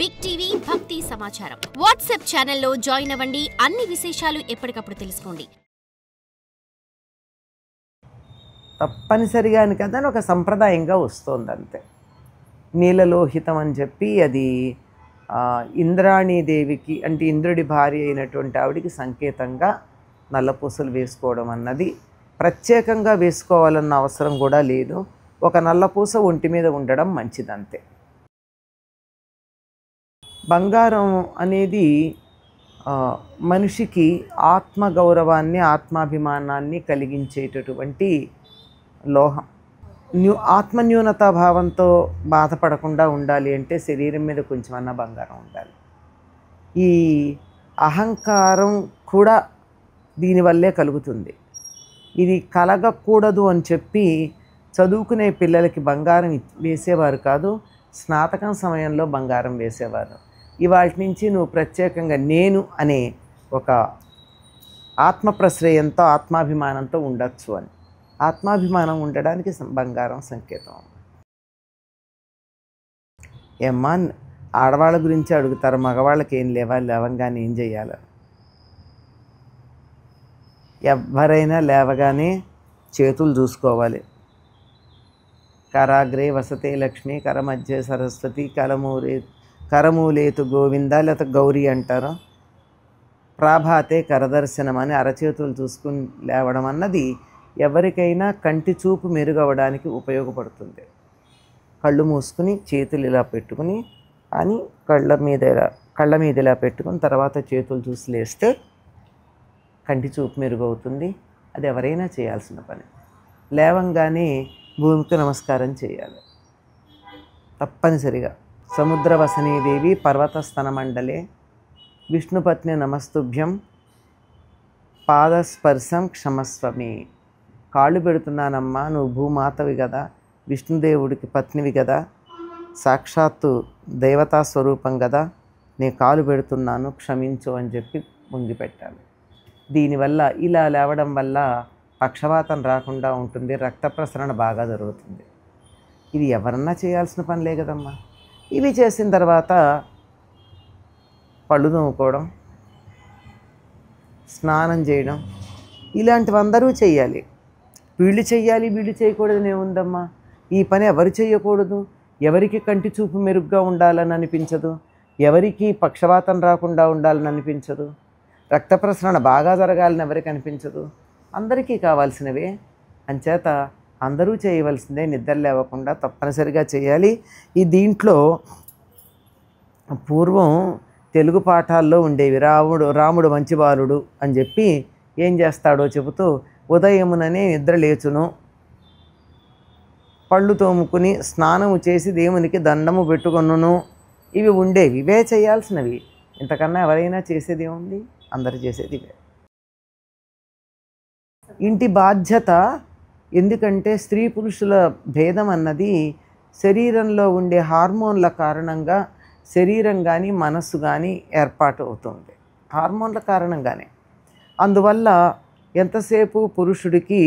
Big TV భక్తి సమాచారం WhatsApp ఛానల్లో జాయిన్ అవ్వండి. అన్ని విశేషాలు ఎప్పటికప్పుడు తెలుసుకోండి. తప్పనిసరిగా అని కదా ఒక సంప్రదాయంగా వస్తుంది అంతే. నీలలోహితం అని చెప్పి అది ఇంద్రాణీదేవికి అంటే ఇంద్రుడి భార్య అయినటువంటి ఆవిడికి సంకేతంగా నల్లపూసలు వేసుకోవడం అన్నది ప్రత్యేకంగా వేసుకోవాలన్న అవసరం కూడా లేదు. ఒక నల్లపూస ఒంటి మీద ఉండడం మంచిదంతే. బంగారం అనేది మనిషికి ఆత్మగౌరవాన్ని ఆత్మాభిమానాన్ని కలిగించేటటువంటి లోహం. ఆత్మన్యూనతా భావంతో బాధపడకుండా ఉండాలి అంటే శరీరం మీద కొంచెమన్నా బంగారం ఉండాలి. ఈ అహంకారం కూడా దీనివల్లే కలుగుతుంది. ఇది కలగకూడదు అని చెప్పి చదువుకునే పిల్లలకి బంగారం వేసేవారు కాదు, స్నాతకం సమయంలో బంగారం వేసేవారు. ఇవాటి నుంచి నువ్వు ప్రత్యేకంగా నేను అనే ఒక ఆత్మప్రశ్రయంతో ఆత్మాభిమానంతో ఉండొచ్చు అని. ఆత్మాభిమానం ఉండడానికి బంగారం సంకేతం. ఏమ్మా ఆడవాళ్ళ గురించి అడుగుతారు, మగవాళ్ళకి ఏం లేవంగానే ఏం చేయాలి? ఎవరైనా లేవగానే చేతులు చూసుకోవాలి. కరాగ్రే వసతే లక్ష్మి, కరమధ్య సరస్వతి, కరమూలేతు గోవింద లేకపోతే గౌరీ అంటారు. ప్రాభాతే కరదర్శనం అని అరచేతులు చూసుకుని లేవడం అన్నది ఎవరికైనా కంటి చూపు మెరుగవడానికి ఉపయోగపడుతుంది. కళ్ళు మూసుకుని చేతులు ఇలా పెట్టుకుని అని కళ్ళ మీద ఇలా పెట్టుకుని తర్వాత చేతులు చూసి లేస్తే కంటి చూపు మెరుగవుతుంది. అది ఎవరైనా చేయాల్సిన పని. లేవంగానే భూమికి నమస్కారం చేయాలి తప్పనిసరిగా. సముద్రవసనీదేవి పర్వతస్తన మండలే విష్ణుపత్ని నమస్తుభ్యం పాదస్పర్శం క్షమస్వమి. కాళ్ళు పెడుతున్నానమ్మా, నువ్వు భూమాతవి కదా, విష్ణుదేవుడికి పత్నివి కదా, సాక్షాత్తు దేవతా స్వరూపం కదా, నేను కాలు పెడుతున్నాను క్షమించు అని చెప్పి ముంగి పెట్టాలి. దీనివల్ల ఇలా లేవడం వల్ల పక్షవాతం రాకుండా ఉంటుంది, రక్త ప్రసరణ బాగా జరుగుతుంది. ఇది ఎవరన్నా చేయాల్సిన పనిలే కదమ్మా. ఇవి చేసిన తర్వాత పళ్ళు తోముకోవడం, స్నానం చేయడం ఇలాంటివి అందరూ చేయాలి. వీళ్ళు చేయాలి వీళ్ళు చేయకూడదని ఏముందమ్మా. ఈ పని ఎవరు చేయకూడదు. ఎవరికి కంటి చూపు మెరుగ్గా ఉండాలని అనిపించదు, ఎవరికి పక్షవాతం రాకుండా ఉండాలని అనిపించదు, రక్త ప్రసరణ బాగా జరగాలని ఎవరికి అనిపించదు. అందరికీ కావాల్సినవే. అంచేత అందరూ చేయవలసిందే. నిద్ర లేవకుండా తప్పనిసరిగా చేయాలి. ఈ దీంట్లో పూర్వం తెలుగు పాఠాల్లో ఉండేవి. రాముడు మంచి బాలుడు అని చెప్పి ఏం చేస్తాడో చెబుతూ ఉదయముననే నిద్ర లేచును, పళ్ళు తోముకుని స్నానము చేసి దేవునికి దండము పెట్టుకొనును. ఇవి ఉండేవి. ఇవే చేయాల్సినవి. ఇంతకన్నా ఎవరైనా చేసేది ఏముంది? అందరు చేసేది ఇవే. ఇంటి బాధ్యత. ఎందుకంటే స్త్రీ పురుషుల భేదం అన్నది శరీరంలో ఉండే హార్మోన్ల కారణంగా శరీరం కానీ మనస్సు కానీ ఏర్పాటు అవుతుంది. హార్మోన్ల కారణంగానే. అందువల్ల ఎంతసేపు పురుషుడికి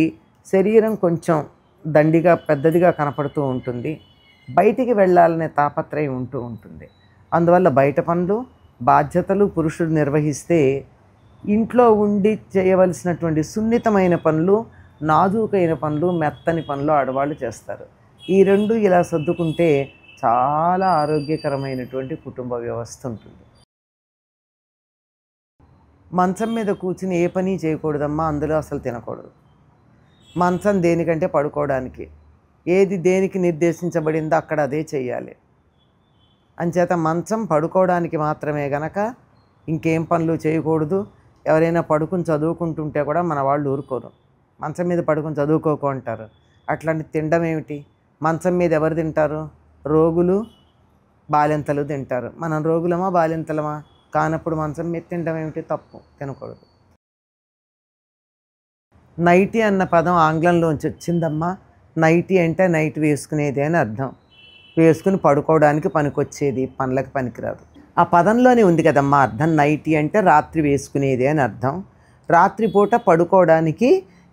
శరీరం కొంచెం దండిగా పెద్దదిగా కనపడుతూ ఉంటుంది, బయటికి వెళ్ళాలనే తాపత్రయం ఉంటూ ఉంటుంది. అందువల్ల బయట పనులు బాధ్యతలు పురుషుడు నిర్వహిస్తే ఇంట్లో ఉండి చేయవలసినటువంటి సున్నితమైన పనులు, నాజూకైన పనులు, మెత్తని పనులు ఆడవాళ్ళు చేస్తారు. ఈ రెండు ఇలా సర్దుకుంటే చాలా ఆరోగ్యకరమైనటువంటి కుటుంబ వ్యవస్థ ఉంటుంది. మంచం మీద కూర్చుని ఏ పని చేయకూడదమ్మా, అందులో అసలు తినకూడదు. మంచం దేనికంటే పడుకోవడానికి. ఏది దేనికి నిర్దేశించబడిందో అక్కడ అదే చేయాలి. అంచేత మంచం పడుకోవడానికి మాత్రమే గనక ఇంకేం పనులు చేయకూడదు. ఎవరైనా పడుకుని చదువుకుంటుంటే కూడా మన వాళ్ళు ఊరుకోరు. మంచం మీద పడుకుని చదువుకోకు అంటారు. అట్లాంటి తినడం ఏమిటి? మంచం మీద ఎవరు తింటారు? రోగులు, బాలింతలు తింటారు. మనం రోగులమా బాలింతలమా? కానప్పుడు మంచం మీద తినడం ఏమిటి? తప్పు, తినకూడదు. నైటీ అన్న పదం ఆంగ్లంలోంచి వచ్చిందమ్మా. నైటీ అంటే నైట్ వేసుకునేది అని అర్థం. వేసుకుని పడుకోవడానికి పనికొచ్చేది, పనులకు పనికిరాదు. ఆ పదంలోనే ఉంది కదమ్మా అర్థం. నైటీ అంటే రాత్రి వేసుకునేది అని అర్థం. రాత్రిపూట పడుకోవడానికి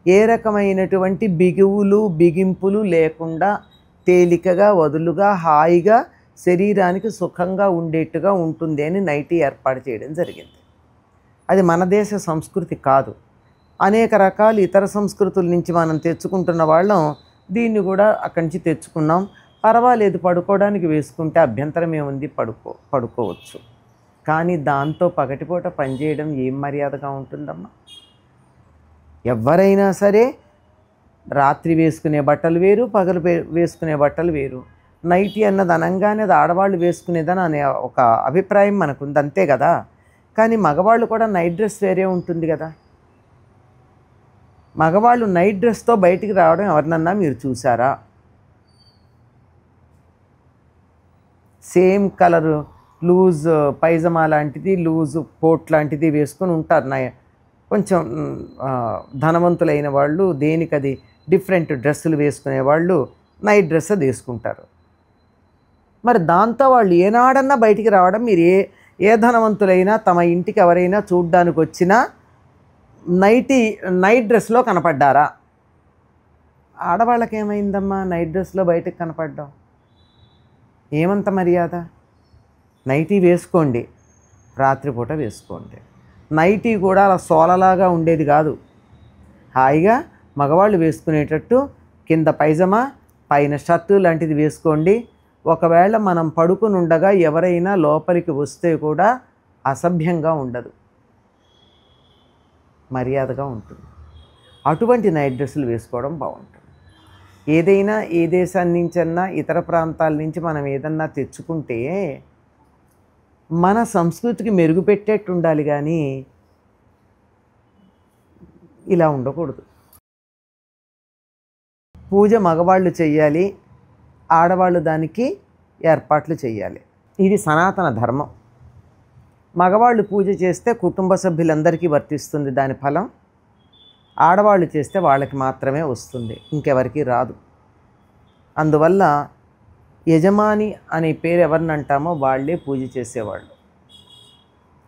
ఏ రకమైనటువంటి బిగువులు బిగింపులు లేకుండా తేలికగా వదులుగా హాయిగా శరీరానికి సుఖంగా ఉండేట్టుగా ఉంటుంది అని నైటీ ఏర్పాటు చేయడం జరిగింది. అది మన దేశ సంస్కృతి కాదు. అనేక రకాల ఇతర సంస్కృతుల నుంచి మనం తెచ్చుకుంటున్న వాళ్ళం దీన్ని కూడా అక్కడి నుంచి తెచ్చుకున్నాం. పర్వాలేదు, పడుకోవడానికి వేసుకుంటే అభ్యంతరం ఏముంది, పడుకోవచ్చు. కానీ దాంతో పగటిపూట పనిచేయడం ఏం మర్యాదగా ఉంటుందమ్మా? ఎవరైనా సరే రాత్రి వేసుకునే బట్టలు వేరు, పగలు వేసుకునే బట్టలు వేరు. నైటీ అన్నది అనగానే అది ఆడవాళ్ళు వేసుకునేదని అనే ఒక అభిప్రాయం మనకుంది, అంతే కదా. కానీ మగవాళ్ళు కూడా నైట్ డ్రెస్ వేరే ఉంటుంది కదా. మగవాళ్ళు నైట్ డ్రెస్తో బయటికి రావడం ఎవరినన్నా మీరు చూసారా? సేమ్ కలరు లూజ్ పైజమా లాంటిది, లూజ్ కోట్ లాంటిది వేసుకొని ఉంటారు. కొంచెం ధనవంతులైన వాళ్ళు దేనికది డిఫరెంట్ డ్రెస్సులు వేసుకునే వాళ్ళు నైట్ డ్రెస్ అది వేసుకుంటారు. మరి దాంతో వాళ్ళు ఏనాడన్నా బయటికి రావడం, మీరు ఏ ధనవంతులైనా తమ ఇంటికి ఎవరైనా చూడ్డానికి వచ్చినా నైట్ డ్రెస్లో కనపడ్డారా? ఆడవాళ్ళకి ఏమైందమ్మా నైట్ డ్రెస్లో బయటకు కనపడ్డాం? ఏమంత మర్యాద? నైటీ వేసుకోండి, రాత్రిపూట వేసుకోండి. నైటీ కూడా అలా సోలలాగా ఉండేది కాదు. హాయిగా మగవాళ్ళు వేసుకునేటట్టు కింద పైజమా పైన షర్టు లాంటిది వేసుకోండి. ఒకవేళ మనం పడుకుని ఉండగా ఎవరైనా లోపలికి వస్తే కూడా అసభ్యంగా ఉండదు, మర్యాదగా ఉంటుంది. అటువంటి నైట్ డ్రెస్సులు వేసుకోవడం బాగుంటుంది. ఏదైనా ఏ దేశాన్ని నుంచన్నా ఇతర ప్రాంతాల నుంచి మనం ఏదన్నా తెచ్చుకుంటే మన సంస్కృతికి మెరుగుపెట్టేట్టు ఉండాలి, కానీ ఇలా ఉండకూడదు. పూజ మగవాళ్ళు చెయ్యాలి, ఆడవాళ్ళు దానికి ఏర్పాట్లు చేయాలి. ఇది సనాతన ధర్మం. మగవాళ్ళు పూజ చేస్తే కుటుంబ సభ్యులందరికీ వర్తిస్తుంది దాని ఫలం. ఆడవాళ్ళు చేస్తే వాళ్ళకి మాత్రమే వస్తుంది, ఇంకెవరికి రాదు. అందువల్ల యజమాని అనే పేరు ఎవరిని అంటామో వాళ్ళే పూజ చేసేవాళ్ళు.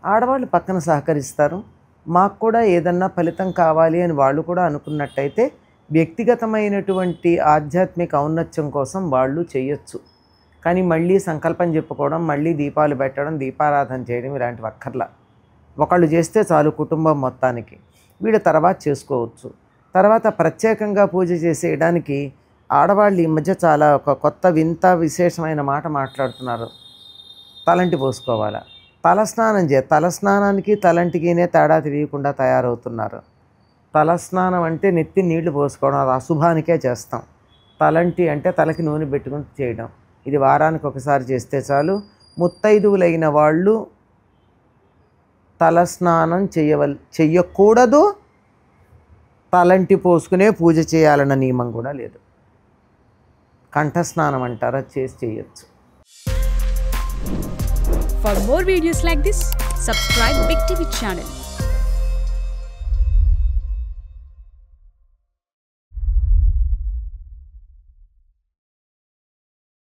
ఆడవాళ్ళు పక్కన సహకరిస్తారు. మాకు కూడా ఏదన్నా ఫలితం కావాలి అని వాళ్ళు కూడా అనుకున్నట్టయితే వ్యక్తిగతమైనటువంటి ఆధ్యాత్మిక ఔన్నత్యం కోసం వాళ్ళు చేయొచ్చు. కానీ మళ్ళీ సంకల్పం చెప్పుకోవడం, మళ్ళీ దీపాలు పెట్టడం, దీపారాధన చేయడం ఇలాంటివి అక్కర్లా. ఒకళ్ళు చేస్తే చాలు కుటుంబం మొత్తానికి. వీళ్ళు తర్వాత చేసుకోవచ్చు. తర్వాత ప్రత్యేకంగా పూజ చేసేయడానికి ఆడవాళ్ళు ఈ మధ్య చాలా ఒక కొత్త వింత విశేషమైన మాట మాట్లాడుతున్నారు. తలంటి పోసుకోవాలా? తలస్నానం తలస్నానానికి తలంటికినే తేడా తెలియకుండా తయారవుతున్నారు. తలస్నానం అంటే నెత్తి నీళ్లు పోసుకోవడం, అది అశుభానికే చేస్తాం. తలంటి అంటే తలకి నూనె పెట్టుకుని చేయడం. ఇది వారానికి ఒకసారి చేస్తే చాలు. ముత్తైదువులైన వాళ్ళు తలస్నానం చెయ్యకూడదు, తలంటి పోసుకునే పూజ చేయాలన్న నియమం కూడా లేదు. కంఠస్నానం అంటారా, చేసి చేయొచ్చు. For more videos like this, subscribe Big TV channel.